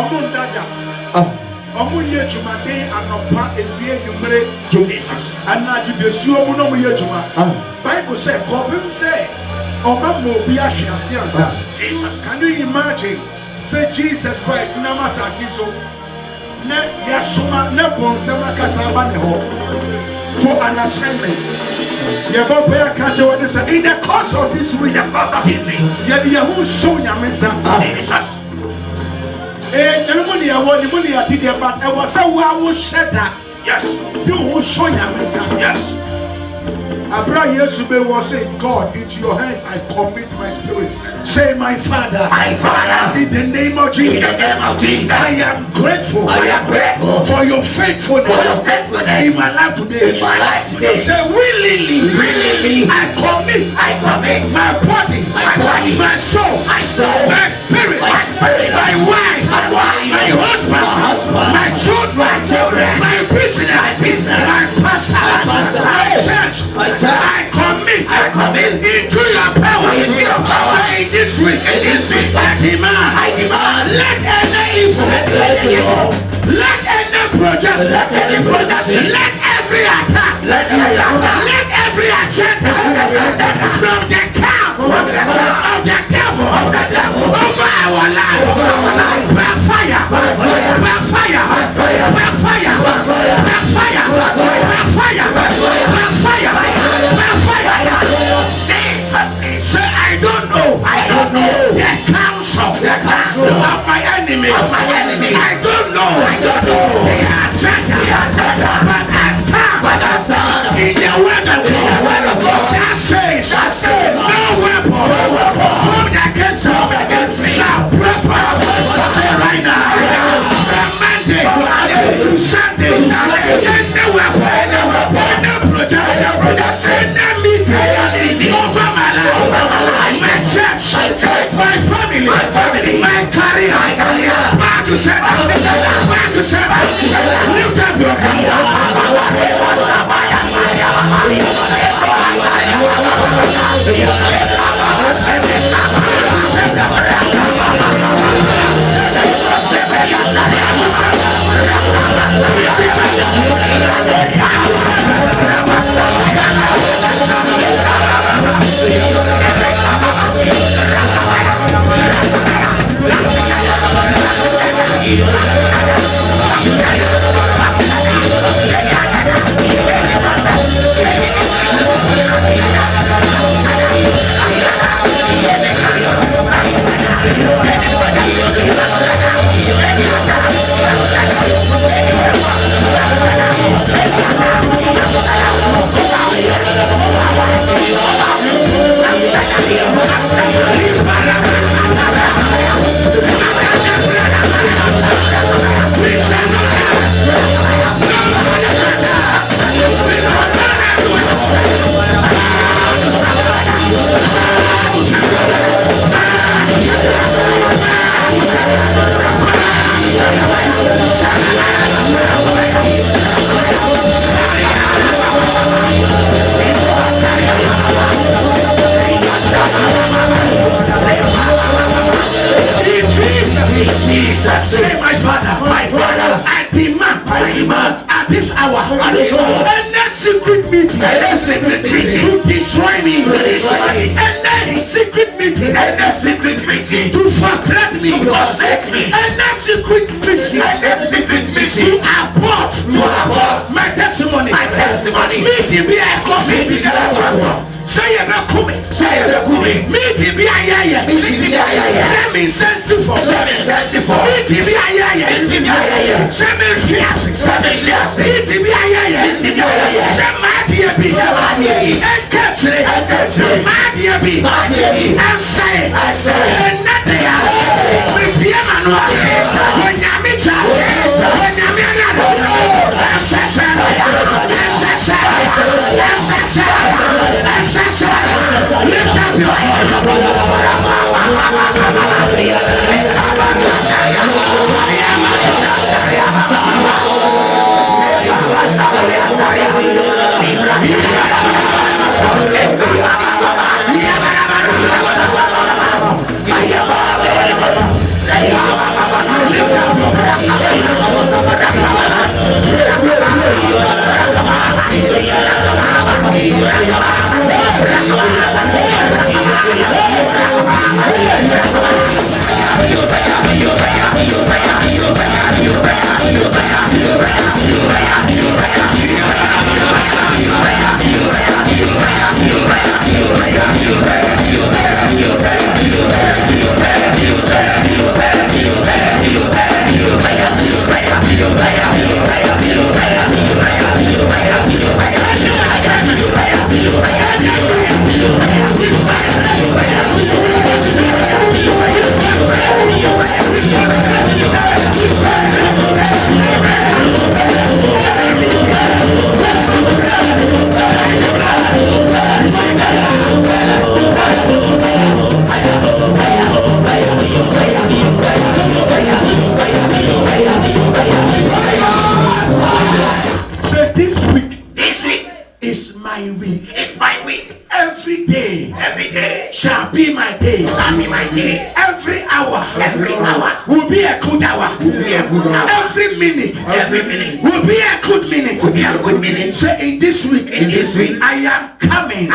Omundada. Omunye Jumade Anopa Ewie Yumre Jesus. And Najibesu Omuno Yejuma. Bible said, Kobim say, Omamo Biashi Asiansa. Can you imagine? Say Jesus Christ, Namasasiso. Ne Yasuma, ne Bonsama Kasaba Neho. For an assignment. In the course of this week, Yahoo show Yamisa. The money I want, the money I did, but I was so I will shed that. Yes, you will show Yamisa. Yes. Abraham Yeshua was saying, God, into your hands I commit my spirit. Say, my Father, in the name of Jesus, I am grateful, for your faithfulness, in my life today. Say, willingly, I commit my body, my soul, my spirit, my wife, my husband, my children, my business, my pastor, my church. I commit into your power. Say this week, I demand, let any evil, let any projection, let every attack, let every agenda from the camp of the devil over our life, backfire. Say, I don't know the counsel of my enemy. I don't know the agenda, but I stand in the word of God that says, no weapon formed against us shall prosper. Say right now, from Monday to Sunday, any weapon, any projection, any meeting over my life, my church, my family, my career, back to center, lift up your Say, my Father, I demand at this hour, any secret meeting to destroy me, any secret meeting to frustrate me, any secret mission to abort my testimony, meeting be a coffee. Say a kumi. Meeting be a Semi sensible. Meeting be a Semi fias. Meeting be a Semadia be and catch it. Madia be and say and nothing. With Piemano. When Yamita. When Yamina. Lift up your Lift up Every day shall be my day. Every hour will be a good hour. Every minute will be a good minute. Say in this week, I am coming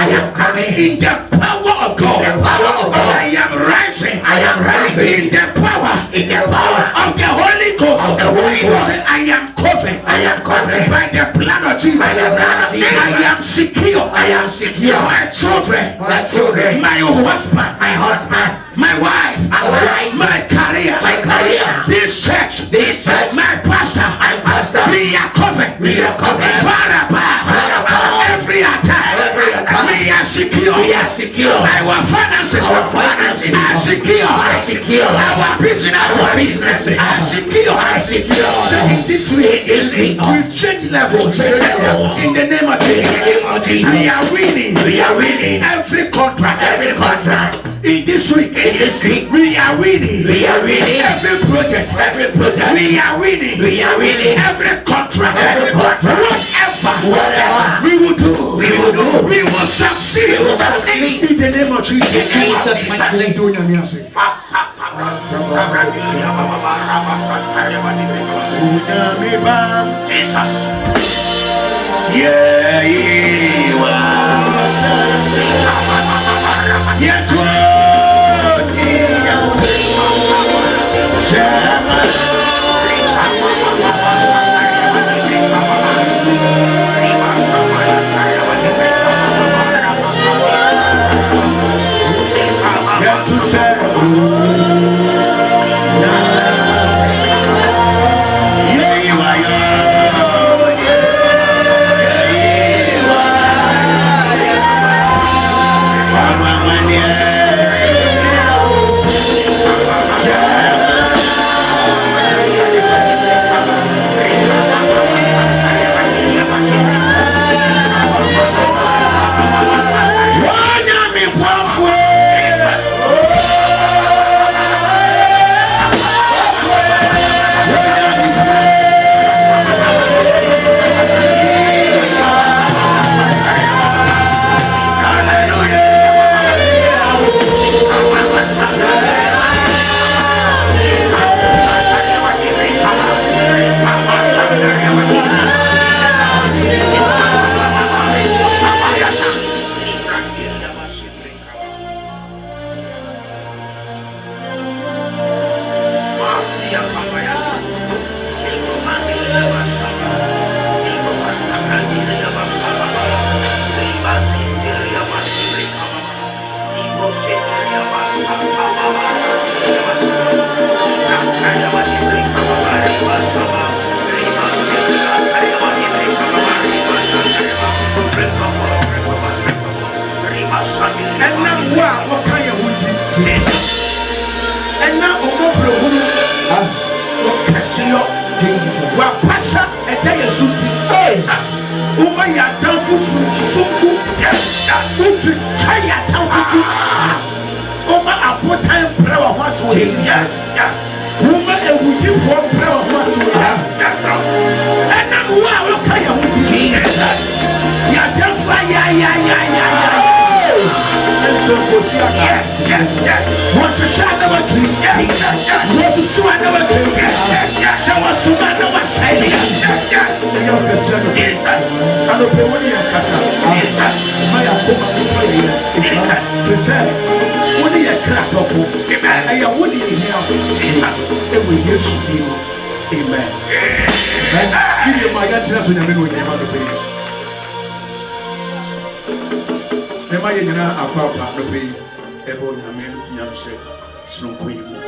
in the power of God. I am rising in the power of the Holy Ghost. Say I am covered by the blood of Jesus. I am secure. My children, my husband, my wife, my career, this church, my pastor, we are covered. Far above every attack. We are secure. Our finances are secure. Our businesses are secure. So in this week, we change levels in the name of Jesus. We are winning every contract. In this week, we are winning every project. We are winning every contract. Whatever we will do, we will succeed in the name of Jesus. Jesus, mighty name. Jesus. Yeah,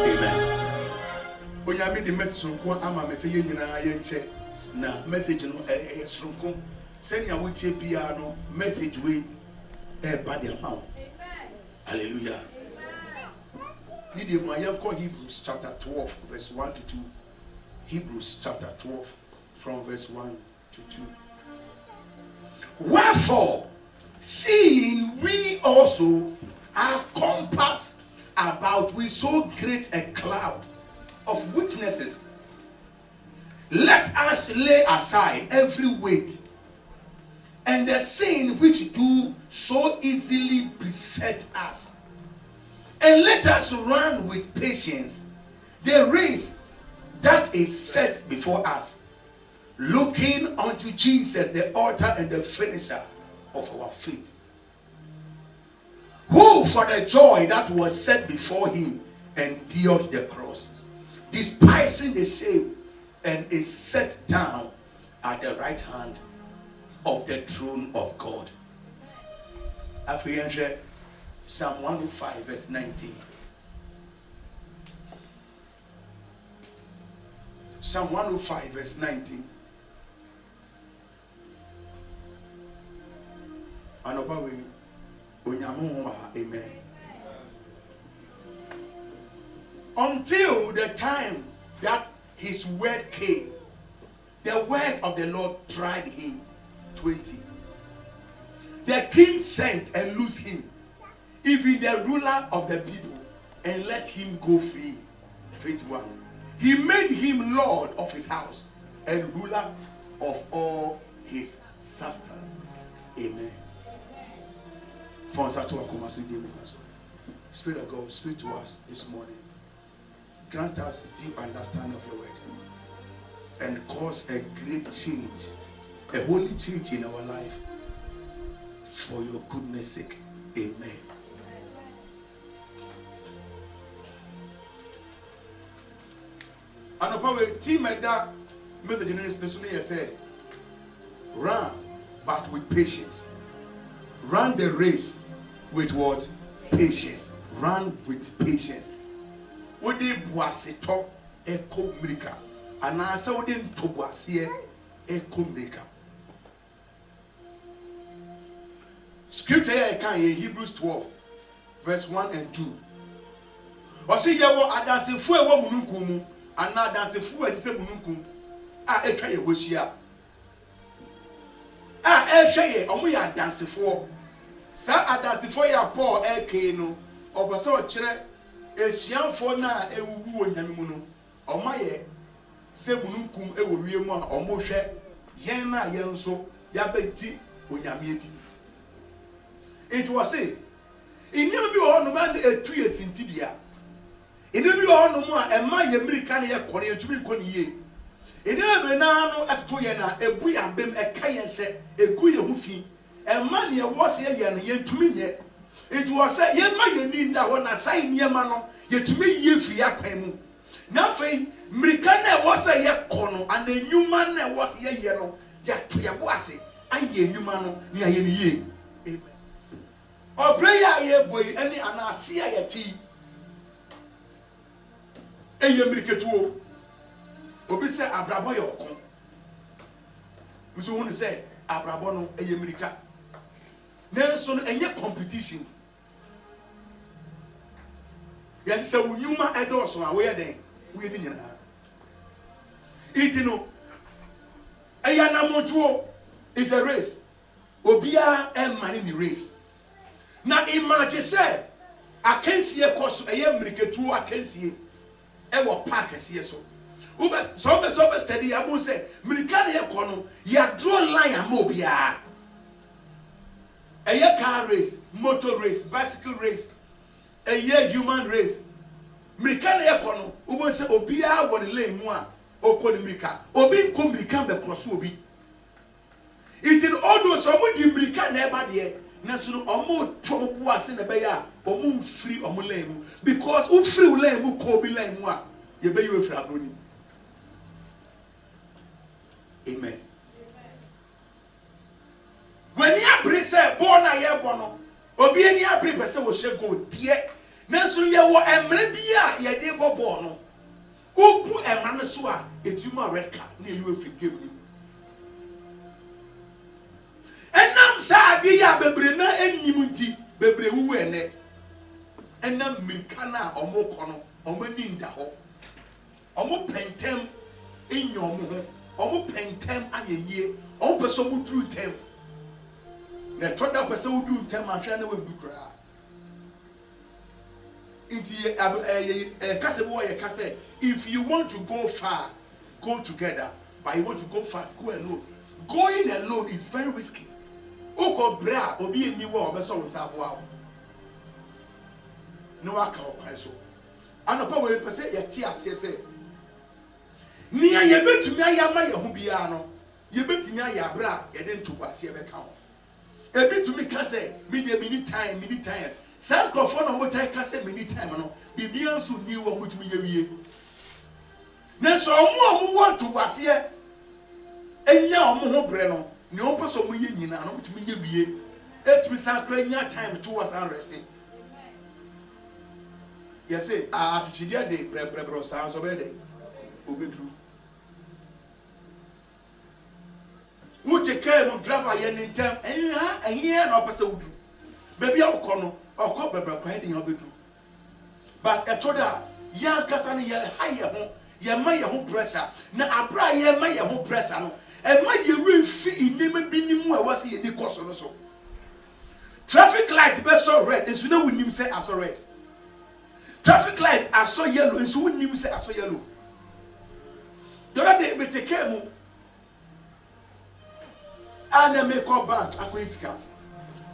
Amen. Onyame the message sonko ama me say nyina ye nche na message no sonko senya wotie bia no message we ba de ama. Hallelujah. Need you Hebrews chapter 12 verse 1 to 2. Hebrews chapter 12 from verse 1 to 2. Wherefore, seeing we also are compassed about with so great a cloud of witnesses, let us lay aside every weight and the sin which do so easily beset us. And let us run with patience the race that is set before us, looking unto Jesus, the author and the finisher of our faith, who for the joy that was set before him endured the cross, despising the shame, and is set down at the right hand of the throne of God. Psalm 105 verse 19. Psalm 105 verse 19. Amen. Until the time that his word came, the word of the Lord tried him. 20. The king sent and loosed him, even the ruler of the people, and let him go free. 21. He made him lord of his house and ruler of all his substance. Amen. Spirit of God, speak to us this morning. Grant us deep understanding of your word and cause a great change, a holy change in our life for your goodness sake. Amen. And probably team like that message in the say, run but with patience. Run the race with what? Patience. Run with patience. Wodi boaseto eko mrika. Anasa wodi ntoboase eko mrika. Scripture here can Hebrews 12 verse 1 and 2. Osi yewo adansefo ewo mununkum mu ana adansefo adise mununkum a etwa ye hohia. A ehwe ye omo ya adansefo. Sa adansefo ya Paul eke no oboso okire esianfo na ewuwu onyame mu no omaye se mununkum ewo wiem a omo hwe yen na yen so ya beti onyame edi. It was say in never be on man a 2 years in Tibia. In never be on more a man American ya Korea to be conye. In never be now at Toyana, a boy and bem a kayan set, a queer hoofy, a man ya was here and yen to me yet. It was a yen my need that one aside near mano, yet to me ye for yaquemu. Nothing, Americana was a yak corner, and a new man was ye yellow, yet to Yawasi, and ye new mano near ye. Amen. Obreya ye boy any anasia yeti eye miriketuo obi se abrabo ye okon mso wonu se abrabo no eye mirika nenso no enye competition yes se wonyuma edoso a we den we ni nyina iti no eya namotuo is a race obia e mani ni race. Na imagine say akansie koso eye mriketu akansie e wo park asie so so study abo say mrika na ye kono ya draw line am obia eye car race, motor race, bicycle race, eye human race. Mrika na ye kono ubo say obia won lane mu a okoni mrika obi nko mrika be cross obi it in all those some di mrika na e ba de Nasunu omo chobu ase na be ya omo free omo lane because who free lane mu ko bi lane mu a ye be you free abroni. Amen. When you abri say born na ye bono obi ani abri pese wo hye go die nasunu ye wo emre bi a ye de bobo no obu emra no so a etima red card na you free game ni. Enam sa bi ya bebre na enyim nti bebre wuwu ene enam mirika na omo kono omo ni nda ho omo pentem enyom ho omo pentem ayeye omo peso mu dru tem na toda peso mu dru tem ahwe na webu kra inti kase bo ye kase if you want to go far go together but you want to go fast go alone. Going alone is very risky. Oko bra obi eni wo obeso wo sabo awo. No aka okwan so. Anopa we pese ye ti ase se. Nia ye betumi ayama ye ho bia no. Ye betumi ayabra ye de ntobase ye beka ho. E betumi ka se me de mini time. San crofo no mo tai ka se mini time no. Bibia nso ni wo mutumi ye wie. Na so omo want to base ye enya omo ho bre no. Ni o peso mo ye nyina no mutumi ye wie. Etumi san kra nya time to was resting. Yes, say, atichidia de brebro sounds obede. Obedru. Uche care mo driver yen in time, and here no person would do. Baby, I'll call brebro cried in obedru. But I told her, young Cassani, ye higher home, ye may home pressure. Now, I pray ye may home pressure, no, and may you really see in name be more was he in the course or so. Traffic light be so red, and so no we him say I saw red. Traffic light I saw yellow, and so wouldn't even say I saw yellow. The other day, me take care of and I make call bank. I go scam.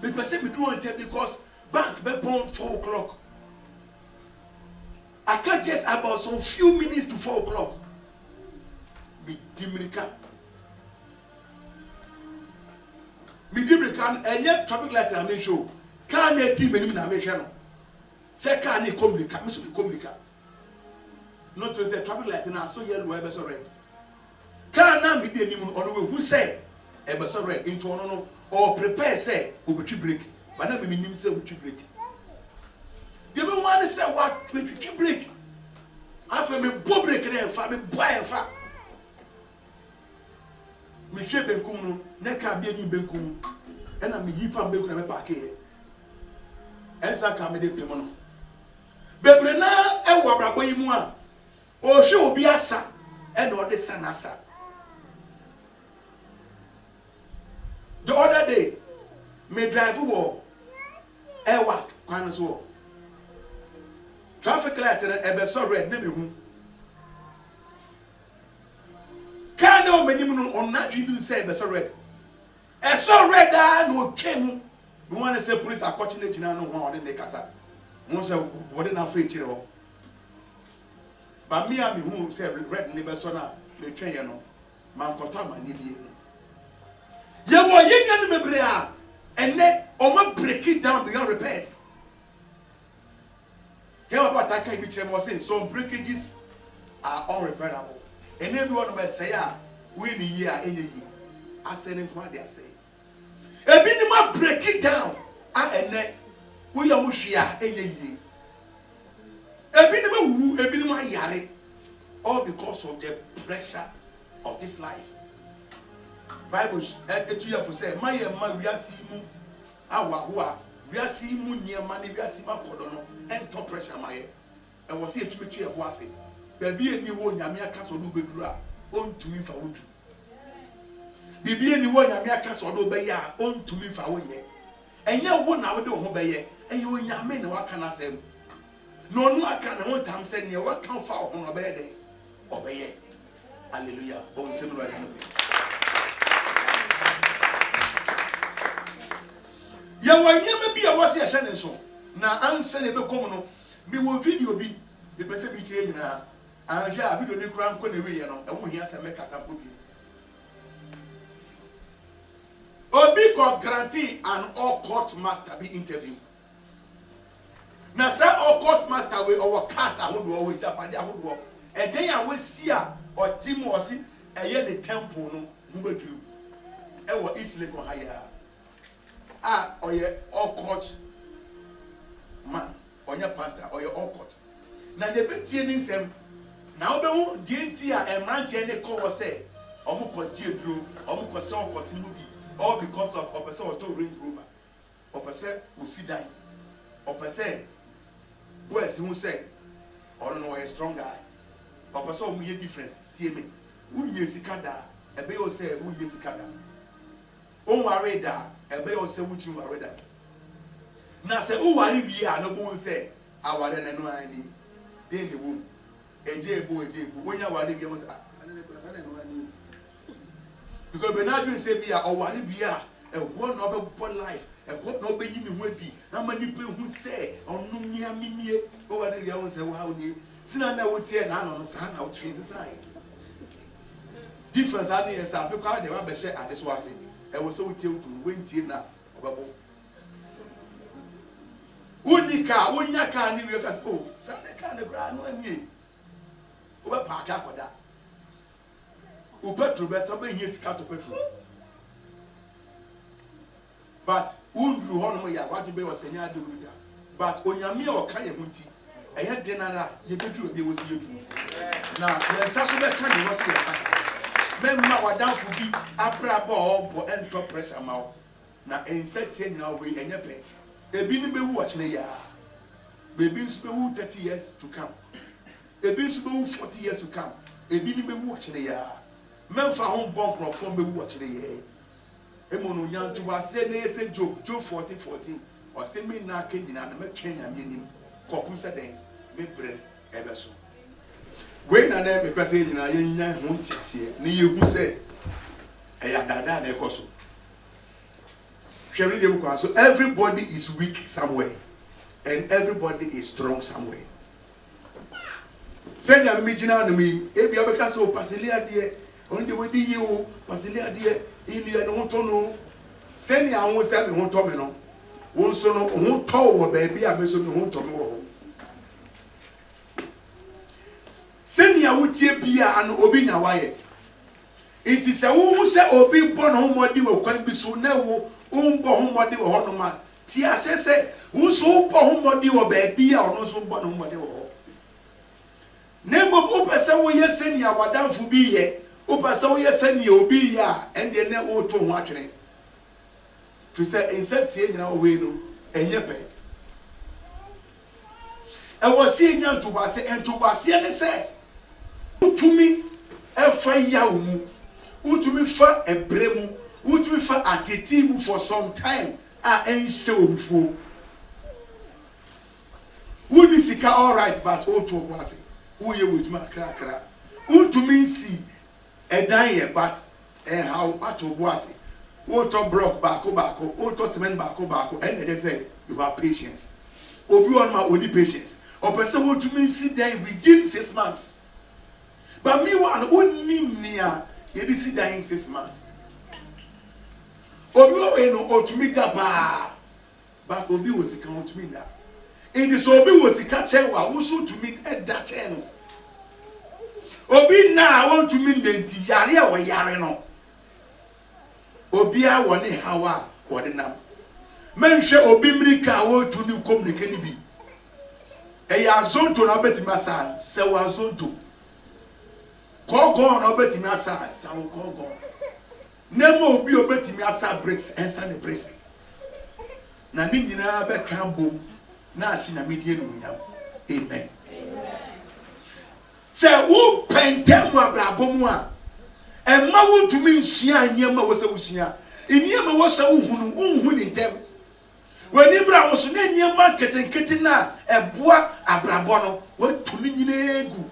Because say me do want because bank be born 4 o'clock. I can't just about some few minutes to 4 o'clock. Me dimrika. And yet traffic light I make show. Can't let team and I make sure. Say can you communicate? Must be communicate. Not to say traffic light and I saw yellow, I was red. Can now be the name on the way who say, I was red into no or prepare say, which break. But not mean say which break. You don't want to say what which break. After me, bob break and family buy and fat. Michelle Benkum, Neka be in Benkum, and I'm here from Benkum and back here. And so I come with the Bebrena e wabrabo yi mu a o hwe obi asa e na ode sanasa. The other day me drive wo e wa kwan so traffic light e be so red na me hu ka na o manim no on na dwi say e be so red no twem me wan say police akọchi na gina no ho ode ne kasa. Monse what na fa chire ho ba me a me hu say red ne be so na me twen ye no man koto amani bie ye wo ye nya no mebre a ene o ma break it down beyond repairs. Here about that can be chire mo say some breakages are unrepairable ene bi won be say a we ni yi a enye yi asene kwa de say ebi ni ma break it down a ene we are mushia enye. Ebinima ebinima yare, all because of the pressure of this life. Bible etu ya for say my we are see mu awa we are see mu niema ne we are see makodo no ento pressure my e was say etumetu e ho ase baby eni wo nyame aka so do beduru a ontumi fa wodu bibi eni wo nyame aka so do be ya ontumi fa wonye enye wo na wo de ho be ye eye onyame ne waka na asem no no aka na ho tam se ne waka fa ho no be de obeye. Hallelujah. Bon nsem right no ya wanyama bi a wose ya hye ne so na anse ne be kom no mi wo video bi be pese bi chie nyina anja video ni kura nko ne wi ye no e wo hia se me kasa mpo bi obi ko guarantee an all court master be interview. Na say all court master we our cast ahodo we japade ahodo e den ya we si a o tim o si eye ne temple no mu bedu e wo East Lagos haya oye all court man onya pastor oye all court na ye betie ni nsem na obehu die nti a emranche ne ko say omo ko jieduro omo ko se okot ni bi all because of opese auto Range Rover opese usidan opese boys who say or no a strong guy opese o mu ye difference tie me unye sikada ebe yo say unye sikada on worry da ebe yo say wuchi worry da na say o worry bi a no bo say aware na no ani den de wo eje ebo wonya worry bi mo say because when I do say be a or worry be a ɛhɔ na ɔbɛbɔ life ɛhɔ na ɔbɛyi ne ho adi ama nipa hu sɛ ɔno mmea minie ɔwɔ de yɛ ho sɛ wow nie sina na wotie na ano no saa na wotwe sesai difference ani yɛ sa apekwa de ba bɛhyɛ ade so ase ɛwɔ sɛ wotie wotun wentie na ɔbɛbɔ wonika wonya ka ni wie ka oh sa ne ka ne bra no ani ɔbɛpa aka akoda petrol bɛ sɛ ɔbɛhie sika to petrol but wundru hɔ no yɛ wadwe bɛ wɔ sɛ nya ade wuda but onyame a ɔka yɛ ho nti ɛyɛ denara yɛbɛduru obi wɔ si yɛduru na yɛnsa so bɛka ne wɔ sɛ yɛsaka mɛmma wadamfo bi abrabɔ ɔbɔ ɛntɔ pressure ma wo na ɛnsa tie nyina wɔ ɛnyɛ pɛ ebi ne bɛwu ɔkyene ya bebi nso bɛwu 30 years to come ebi nso bɛwu 40 years to come ebi ne bɛwu ɔkyene ya mɛmfa ho bɔ nkrɔfoɔ bɛwu ɔkyene ya emu no nyanto ase na yɛsɛ Job 40:14 ɔsɛ me na aka nyina na mɛtwɛn nyame anim kɔkum sɛ den mebrɛ ɛbɛ so wei na na mepɛ sɛ nyina yɛnya ho ntiaseɛ ne yɛhu sɛ ɛyɛ dada na ɛkɔ so hwɛ me dem kwa so everybody is weak somewhere and everybody is strong somewhere sɛ nyame me gyina no mi ebi ɔbɛka sɛ o paseli adeɛ ɔno de wadi yie o paseli adeɛ inua no ho tɔ no sɛ ni ahun sɛ me ho tɔ me no wo nso no ho tɔ wɔ baabi a me so me ho tɔ me wɔ ho sɛ ni awotie bia no obi nya waye enti sɛ wo sɛ obi bɔ no ho mɔdi wɔ kwan bi so na wo mbɔ ho mɔdi wɔ hɔ no ma ti asɛ sɛ wo so bɔ ho mɔdi wɔ baabi a ɔno so bɔ no ho mɔdi wɔ hɔ na mbɔ wo pɛ sɛ wo yɛ sɛ ni awadamfo bi yɛ wo pɛ sɛ wo yɛ sɛ ni obi yɛ a ɛnde na wo to ho atwene fi sɛ nsa tie nyina wo wei no ɛnyɛ pɛ ɛwɔ si nya ntobase ne sɛ utumi ɛfa yawo mu utumi fa ebre mu utumi fa ateti mu for some time a ɛnhyɛ obufuo woni sika all right but o to obuase wo ye woduma akrakra utumi nsi ɛdan yɛ but how ato obuase wo to block baako wo to cement baako ɛna de say you have patience obi on ma oni patience or person want to sit there within 6 months. But me one only near you sit there in 6 months. Obi no to me that but Obi was count to me that. It is Obi was the catcher who to me at that channel. Obi now want to mean the Yaria or Yarino. Obi I want how what enough. Mention Obi Mrika want to new communicate be. Eya zonto na betimi asa se wa zonto kogon na betimi asa sa wo kogon nemo obi obetimi asa bricks ensa ne bricks na ni nyina be kan bom na asi na medie no nyam amen se wo pentem abrabom a emma wo tumi nsua anyama wo se wo sua eniyama wo se wo hunu ni ntem wani bra wo so na niyama ketenkete na eboa abrabọ no wo tumi nyina egu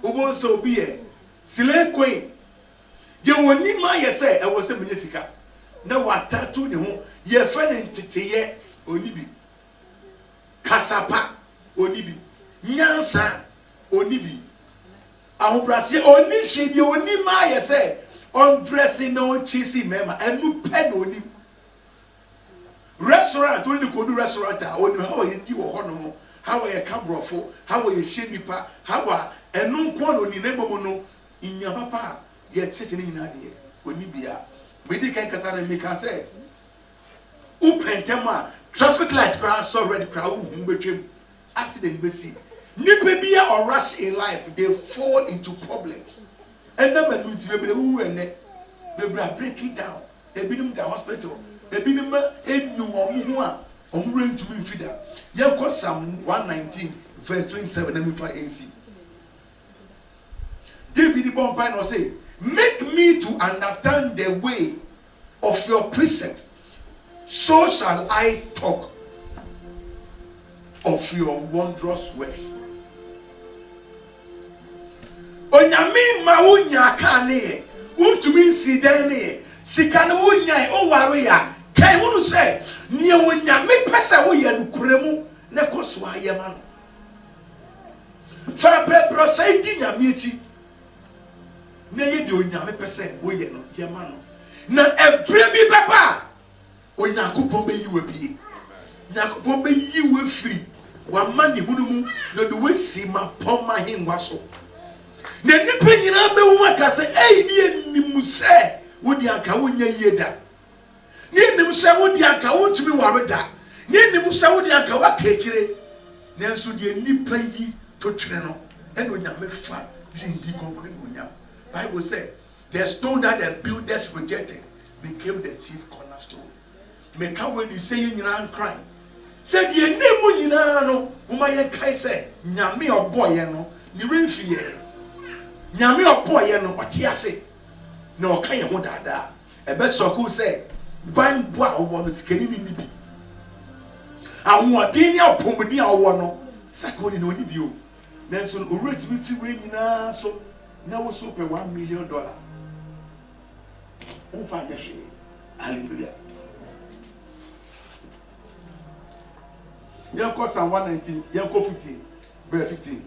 obo so obi e sile koin je woni ma ye se e wo se menye sika na watatu ne ho ye fe ne nteteye oni bi kasapa oni bi nyansa oni bi ahobrase oni hwe bi oni ma ye se on dressing no chisi mema enu pe no oni restaurant only could do restaurant only how you do hono how you cabrofo how you she nipa how enu nko no ni nebomo no inya papa ye cheche ni nyina de oni bia me di kan kasa na me kan say u pentema traffic light cross already crowd hu betwem accident be see nipa bia or rush in life they fall into problems and na manu nti be wu ene be breaking down they been in the hospital ebi ni ma enu omu a omu rentumi mfida yenko Psalm 119 verse 27 na mefa NC David Bompai no say make me to understand the way of your precept so shall I talk of your wondrous works onyame ma wonya ka ne untumi nsi dan ne sika no wonyai o ware ya kai wonu say ne wonya me pese wo ye nukuremu ne koso ayema no fa brebro say di nyame echi ne ye de onya me pese wo ye no yema no na ebre bi baba Onyankopon be yiwe bi Nyankopon be yiwe free wa mani hunumu na de wesi ma poma hinwa so na nipa nyina be hu aka se ni enimu se wodi aka wonya yeda ni enimu se wodi aka wontumi ware da ni enimu se wodi aka waka ekire nanso de nipa yi to twere no eno nyame fa jindi konkwen onya Bible say the stone that the builders rejected became the chief cornerstone. Make up when you say you are crying. Said ye name nyina no uma ye kai say nyame oboy no ni remfie nyame oboy no otiase na o kan ye ho dada e be so ko say ban bo a obo no sikani ni bi awodin ni opomudi a owo no sakoni no ni bi o nanso oreti bi fi we nyina so na wo so pe $1 million on fa ye hwe hallelujah. Yanko Psalm 119, Yanko 15, verse 15.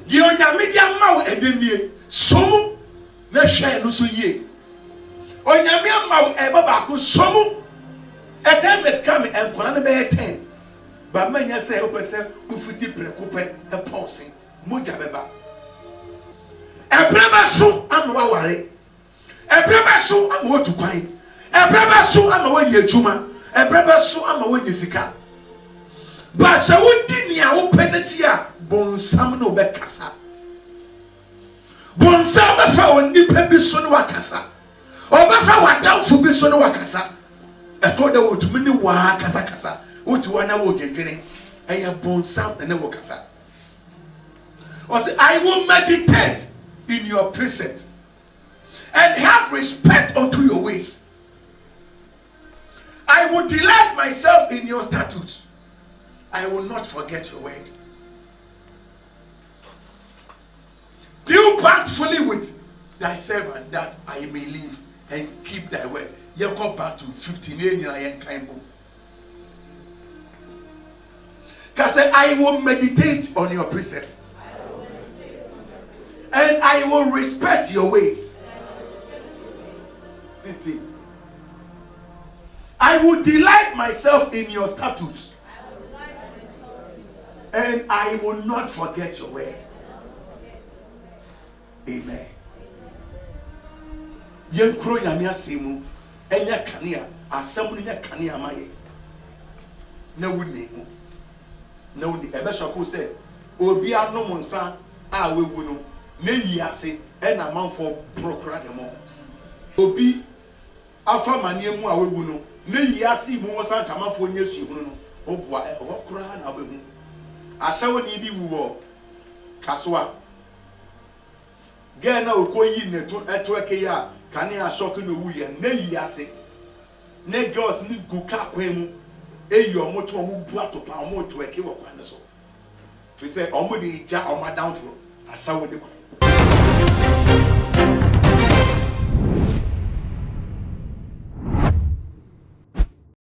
Di onyame dia ma wo edemie somu na hwe no so ye. Onyame ma wo eba ba ko somu. A time is coming and kola na be 10. Ba manya say o pese ufuti prekope e pause. Moja beba. Ebreba so ama wa ware. Ebreba so ama wo tukwan. Ebreba so ama wo ye adwuma. Ebreba so ama wo ye sika. But so wundi ni a wo penati a bonsam no be kasa. Bonsam be fa onipa bi so no wakasa. Obefa wadamfo bi so no wakasa. Eto de wotumi ni wa kasa kasa. Woti wa na wo dwendwene. Eya bonsam na wo kasa. Or say I will meditate in your precepts and have respect unto your ways. I will delight myself in your statutes. I will not forget your word. Deal bountifully with thy servant that I may live and keep thy word. You come back to 15 years. Because I will meditate on your precepts. And I will respect your ways. 16. I will delight myself in your statutes. And I will not forget your word. Amen. Yenkro nyame asemu enya kanea asemu nya kanea maye na wuni ebe shoko se obi anom nsa a wewu no na yi ase e na manfo prokra demo obi afa manie mu a wewu no na yi ase mu wosan kamanfo nya suhunu no obua e okra na wewu ashawo ni bi wuwo kasoa gena okoyi neto etoeke ya kane ashoku no wuye na yi ase ne girls ni guka kwemu eyi omoto omu bu atopa omo etoeke wo kwane so fi say omo de ja omo down to ashawo ni